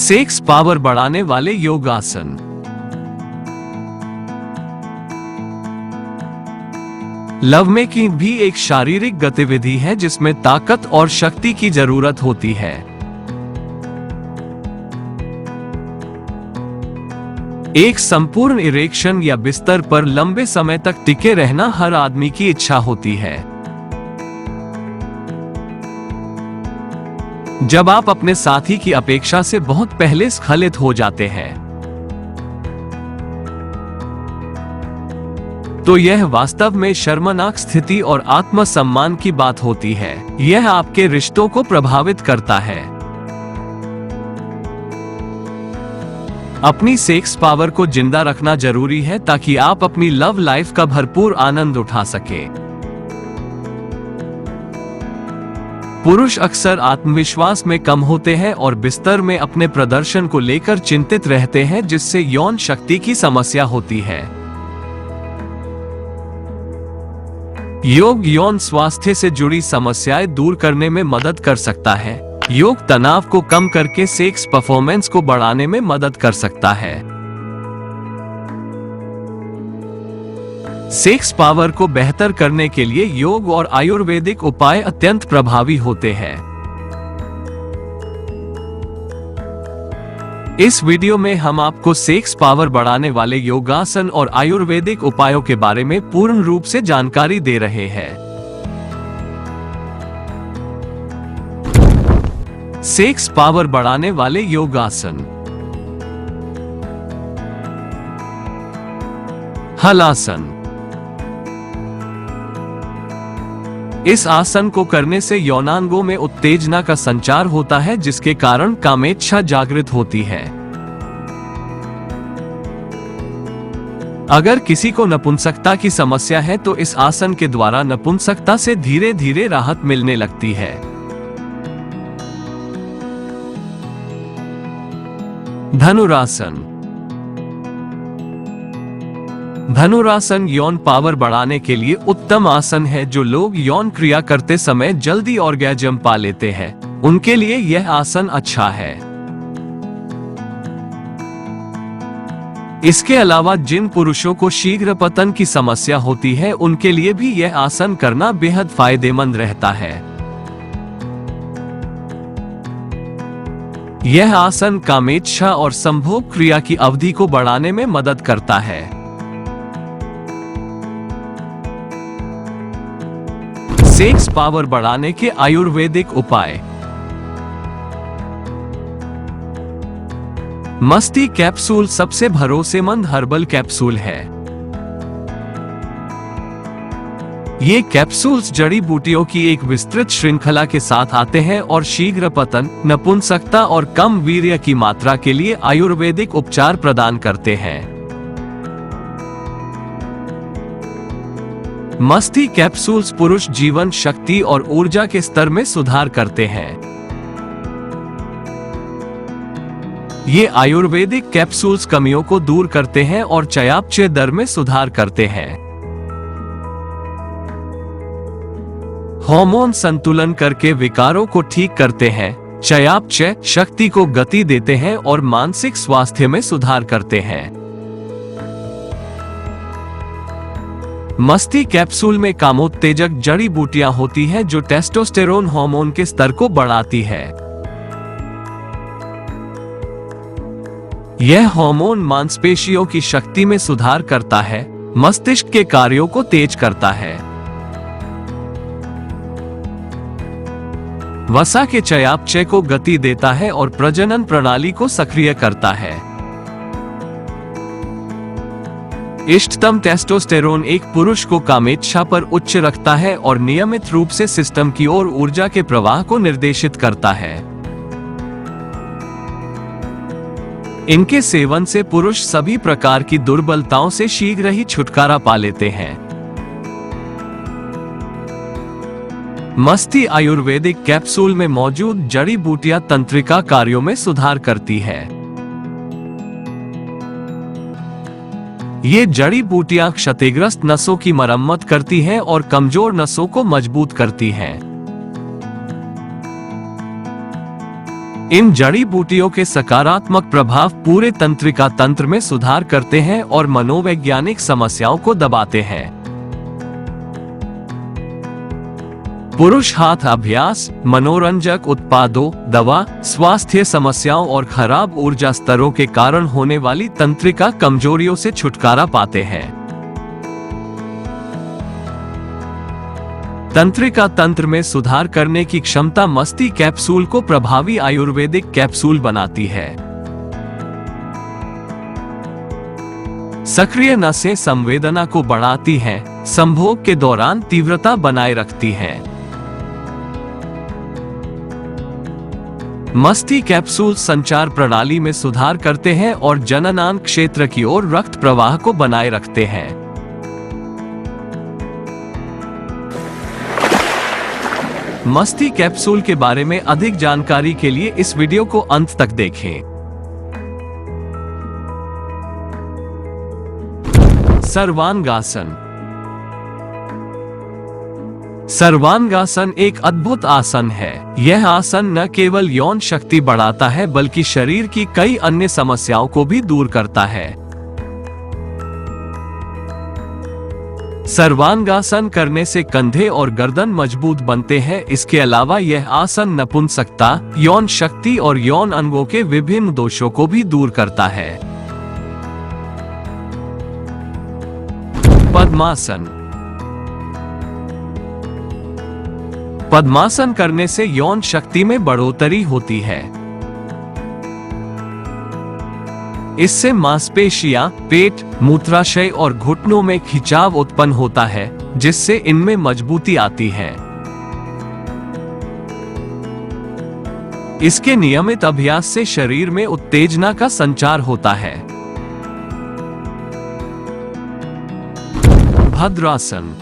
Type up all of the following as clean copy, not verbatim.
Sex power बढ़ाने वाले योगासन। लव मेकिंग भी एक शारीरिक गतिविधि है जिसमें ताकत और शक्ति की जरूरत होती है। एक संपूर्ण इरेक्शन या बिस्तर पर लंबे समय तक टिके रहना हर आदमी की इच्छा होती है। जब आप अपने साथी की अपेक्षा से बहुत पहले स्खलित हो जाते हैं तो यह वास्तव में शर्मनाक स्थिति और आत्मसम्मान की बात होती है। यह आपके रिश्तों को प्रभावित करता है। अपनी सेक्स पावर को जिंदा रखना जरूरी है ताकि आप अपनी लव लाइफ का भरपूर आनंद उठा सके। पुरुष अक्सर आत्मविश्वास में कम होते हैं और बिस्तर में अपने प्रदर्शन को लेकर चिंतित रहते हैं, जिससे यौन शक्ति की समस्या होती है। योग यौन स्वास्थ्य से जुड़ी समस्याएं दूर करने में मदद कर सकता है। योग तनाव को कम करके सेक्स परफॉर्मेंस को बढ़ाने में मदद कर सकता है। सेक्स पावर को बेहतर करने के लिए योग और आयुर्वेदिक उपाय अत्यंत प्रभावी होते हैं। इस वीडियो में हम आपको सेक्स पावर बढ़ाने वाले योगासन और आयुर्वेदिक उपायों के बारे में पूर्ण रूप से जानकारी दे रहे हैं। सेक्स पावर बढ़ाने वाले योगासन। हलासन। इस आसन को करने से यौनांगों में उत्तेजना का संचार होता है, जिसके कारण कामेच्छा जागृत होती है। अगर किसी को नपुंसकता की समस्या है तो इस आसन के द्वारा नपुंसकता से धीरे धीरे राहत मिलने लगती है। धनुरासन। धनुरासन यौन पावर बढ़ाने के लिए उत्तम आसन है। जो लोग यौन क्रिया करते समय जल्दी ऑर्गेज्म पा लेते हैं, उनके लिए यह आसन अच्छा है। इसके अलावा जिन पुरुषों को शीघ्र पतन की समस्या होती है, उनके लिए भी यह आसन करना बेहद फायदेमंद रहता है। यह आसन कामेच्छा और संभोग क्रिया की अवधि को बढ़ाने में मदद करता है। सेक्स पावर बढ़ाने के आयुर्वेदिक उपाय। मस्ती कैप्सूल सबसे भरोसेमंद हर्बल कैप्सूल है। ये कैप्सूल्स जड़ी बूटियों की एक विस्तृत श्रृंखला के साथ आते हैं और शीघ्र पतन, नपुंसकता और कम वीर्य की मात्रा के लिए आयुर्वेदिक उपचार प्रदान करते हैं। मस्ती कैप्सूल्स पुरुष जीवन शक्ति और ऊर्जा के स्तर में सुधार करते हैं। ये आयुर्वेदिक कैप्सूल्स कमियों को दूर करते हैं और चयापचय दर में सुधार करते हैं। हार्मोन संतुलन करके विकारों को ठीक करते हैं, चयापचय शक्ति को गति देते हैं और मानसिक स्वास्थ्य में सुधार करते हैं। मस्ती कैप्सूल में कामोत्तेजक जड़ी बूटियां होती हैं जो टेस्टोस्टेरोन हार्मोन के स्तर को बढ़ाती है। यह हार्मोन मांसपेशियों की शक्ति में सुधार करता है, मस्तिष्क के कार्यों को तेज करता है। वसा के चयापचय को गति देता है और प्रजनन प्रणाली को सक्रिय करता है। इष्टतम टेस्टोस्टेरोन एक पुरुष को कामेच्छा पर उच्च रखता है और नियमित रूप से सिस्टम की ओर ऊर्जा के प्रवाह को निर्देशित करता है। इनके सेवन से पुरुष सभी प्रकार की दुर्बलताओं से शीघ्र ही छुटकारा पा लेते हैं। मस्ती आयुर्वेदिक कैप्सूल में मौजूद जड़ी बूटियां तंत्रिका कार्यों में सुधार करती है। ये जड़ी बूटियां क्षतिग्रस्त नसों की मरम्मत करती हैं और कमजोर नसों को मजबूत करती हैं। इन जड़ी बूटियों के सकारात्मक प्रभाव पूरे तंत्रिका तंत्र में सुधार करते हैं और मनोवैज्ञानिक समस्याओं को दबाते हैं। पुरुष हाथ अभ्यास, मनोरंजक उत्पादों, दवा, स्वास्थ्य समस्याओं और खराब ऊर्जा स्तरों के कारण होने वाली तंत्रिका कमजोरियों से छुटकारा पाते हैं। तंत्रिका तंत्र में सुधार करने की क्षमता मस्ती कैप्सूल को प्रभावी आयुर्वेदिक कैप्सूल बनाती है। सक्रिय नसें संवेदना को बढ़ाती हैं, संभोग के दौरान तीव्रता बनाए रखती हैं। मस्ती कैप्सूल संचार प्रणाली में सुधार करते हैं और जननांग क्षेत्र की ओर रक्त प्रवाह को बनाए रखते हैं। मस्ती कैप्सूल के बारे में अधिक जानकारी के लिए इस वीडियो को अंत तक देखें। सर्वांगासन। सर्वांगासन एक अद्भुत आसन है। यह आसन न केवल यौन शक्ति बढ़ाता है बल्कि शरीर की कई अन्य समस्याओं को भी दूर करता है। सर्वांगासन करने से कंधे और गर्दन मजबूत बनते हैं। इसके अलावा यह आसन नपुंसकता, यौन शक्ति और यौन अंगों के विभिन्न दोषों को भी दूर करता है। पद्मासन। पद्मासन करने से यौन शक्ति में बढ़ोतरी होती है। इससे मांसपेशियां, पेट, मूत्राशय और घुटनों में खिंचाव उत्पन्न होता है, जिससे इनमें मजबूती आती है। इसके नियमित अभ्यास से शरीर में उत्तेजना का संचार होता है। भद्रासन।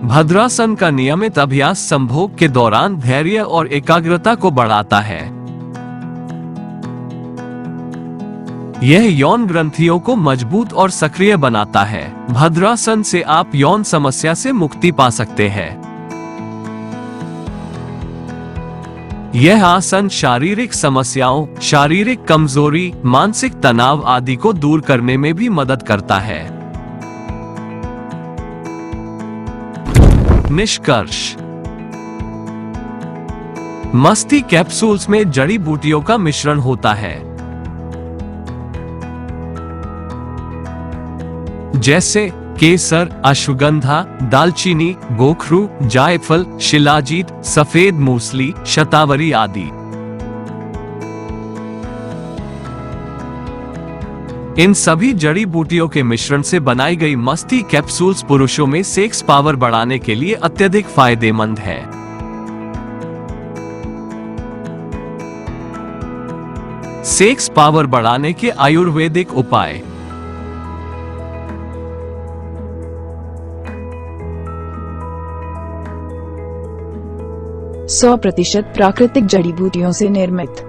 भद्रासन का नियमित अभ्यास संभोग के दौरान धैर्य और एकाग्रता को बढ़ाता है। यह यौन ग्रंथियों को मजबूत और सक्रिय बनाता है। भद्रासन से आप यौन समस्या से मुक्ति पा सकते हैं। यह आसन शारीरिक समस्याओं, शारीरिक कमजोरी, मानसिक तनाव आदि को दूर करने में भी मदद करता है। निष्कर्ष। मस्ती कैप्सूल्स में जड़ी बूटियों का मिश्रण होता है, जैसे केसर, अश्वगंधा, दालचीनी, गोखरू, जायफल, शिलाजीत, सफेद मूसली, शतावरी आदि। इन सभी जड़ी बूटियों के मिश्रण से बनाई गई मस्ती कैप्सूल्स पुरुषों में सेक्स पावर बढ़ाने के लिए अत्यधिक फायदेमंद है। सेक्स पावर बढ़ाने के आयुर्वेदिक उपाय। 100% प्राकृतिक जड़ी बूटियों से निर्मित।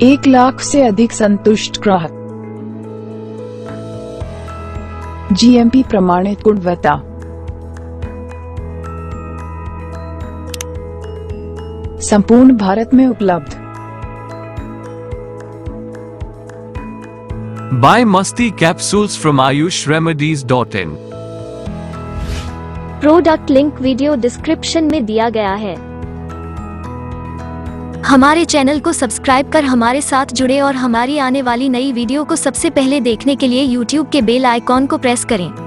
1 लाख से अधिक संतुष्ट ग्राहक। जीएमपी प्रमाणित गुणवत्ता। संपूर्ण भारत में उपलब्ध। Buy Masti capsules from ayushremedies.in। Product link video description में दिया गया है। हमारे चैनल को सब्सक्राइब कर हमारे साथ जुड़े और हमारी आने वाली नई वीडियो को सबसे पहले देखने के लिए YouTube के बेल आइकॉन को प्रेस करें।